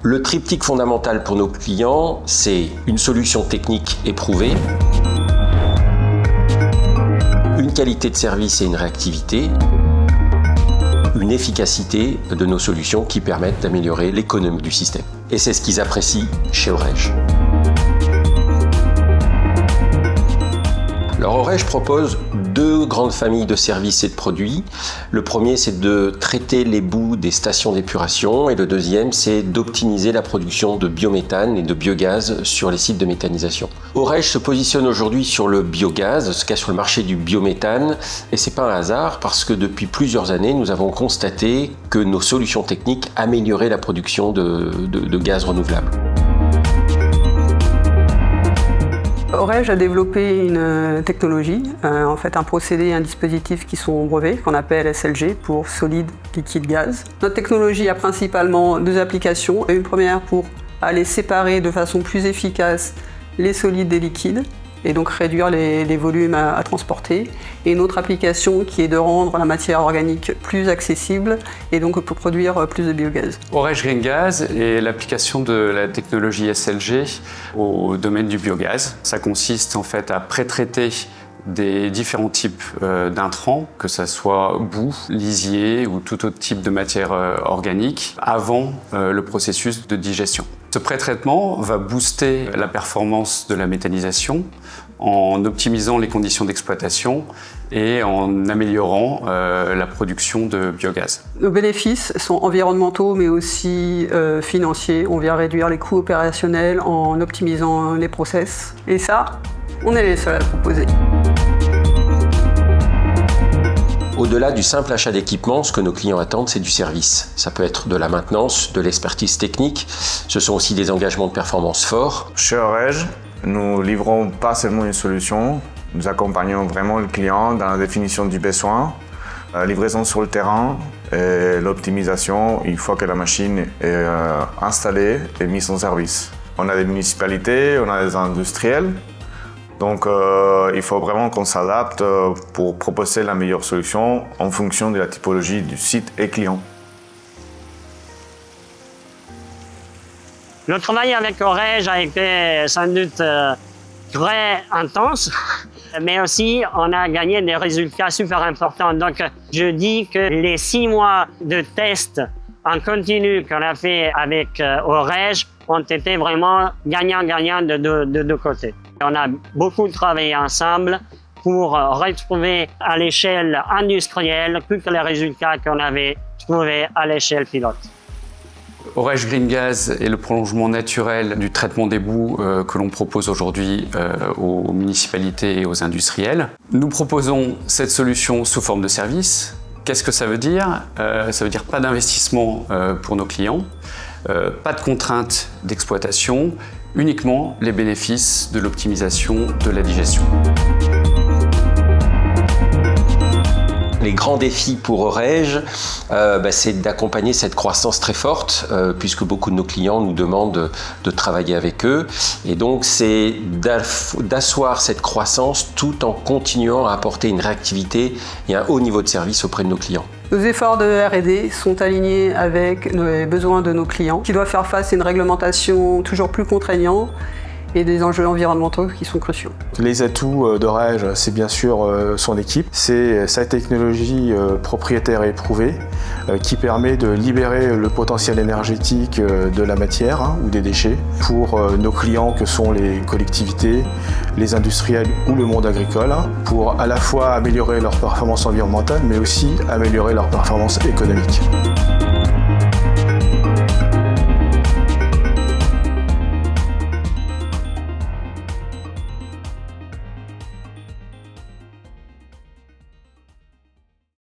Le triptyque fondamental pour nos clients, c'est une solution technique éprouvée, une qualité de service et une réactivité, une efficacité de nos solutions qui permettent d'améliorer l'économie du système. Et c'est ce qu'ils apprécient chez Orege. Alors Orege propose deux grandes familles de services et de produits. Le premier, c'est de traiter les boues des stations d'épuration et le deuxième, c'est d'optimiser la production de biométhane et de biogaz sur les sites de méthanisation. Orege se positionne aujourd'hui sur le biogaz, en tout cas sur le marché du biométhane, et c'est pas un hasard parce que depuis plusieurs années, nous avons constaté que nos solutions techniques amélioraient la production de gaz renouvelable. Orege a développé une technologie, en fait un procédé et un dispositif qui sont brevets, qu'on appelle SLG pour solide, liquide, gaz. Notre technologie a principalement deux applications. Une première pour aller séparer de façon plus efficace les solides des liquides et donc réduire les volumes à transporter. Et une autre application qui est de rendre la matière organique plus accessible et donc pour produire plus de biogaz. Orege Green Gas est l'application de la technologie SLG au domaine du biogaz. Ça consiste en fait à pré-traiter des différents types d'intrants, que ce soit boue, lisier ou tout autre type de matière organique, avant le processus de digestion. Ce pré-traitement va booster la performance de la méthanisation en optimisant les conditions d'exploitation et en améliorant la production de biogaz. Nos bénéfices sont environnementaux mais aussi financiers. On vient réduire les coûts opérationnels en optimisant les process. Et ça, on est les seuls à le proposer. Au-delà du simple achat d'équipements, ce que nos clients attendent, c'est du service. Ça peut être de la maintenance, de l'expertise technique. Ce sont aussi des engagements de performance forts. Chez Orege, nous livrons pas seulement une solution, nous accompagnons vraiment le client dans la définition du besoin, la livraison sur le terrain et l'optimisation une fois que la machine est installée et mise en service. On a des municipalités, on a des industriels. Donc il faut vraiment qu'on s'adapte pour proposer la meilleure solution en fonction de la typologie du site et client. Le travail avec Orege a été sans doute très intense, mais aussi on a gagné des résultats super importants. Donc je dis que les 6 mois de tests en continu qu'on a fait avec Orege ont été vraiment gagnants-gagnants de deux côtés. On a beaucoup travaillé ensemble pour retrouver à l'échelle industrielle tous les résultats qu'on avait trouvés à l'échelle pilote. Orege Green Gas est le prolongement naturel du traitement des boues que l'on propose aujourd'hui aux municipalités et aux industriels. Nous proposons cette solution sous forme de service. Qu'est-ce que ça veut dire? Ça veut dire pas d'investissement pour nos clients, pas de contraintes d'exploitation, uniquement les bénéfices de l'optimisation de la digestion. Les grands défis pour Orege, c'est d'accompagner cette croissance très forte, puisque beaucoup de nos clients nous demandent de travailler avec eux. Et donc, c'est d'asseoir cette croissance tout en continuant à apporter une réactivité et un haut niveau de service auprès de nos clients. Nos efforts de R&D sont alignés avec les besoins de nos clients, qui doivent faire face à une réglementation toujours plus contraignante et des enjeux environnementaux qui sont cruciaux. Les atouts d'Orege, c'est bien sûr son équipe, c'est sa technologie propriétaire et éprouvée qui permet de libérer le potentiel énergétique de la matière ou des déchets pour nos clients que sont les collectivités, les industriels ou le monde agricole, pour à la fois améliorer leur performance environnementale mais aussi améliorer leur performance économique.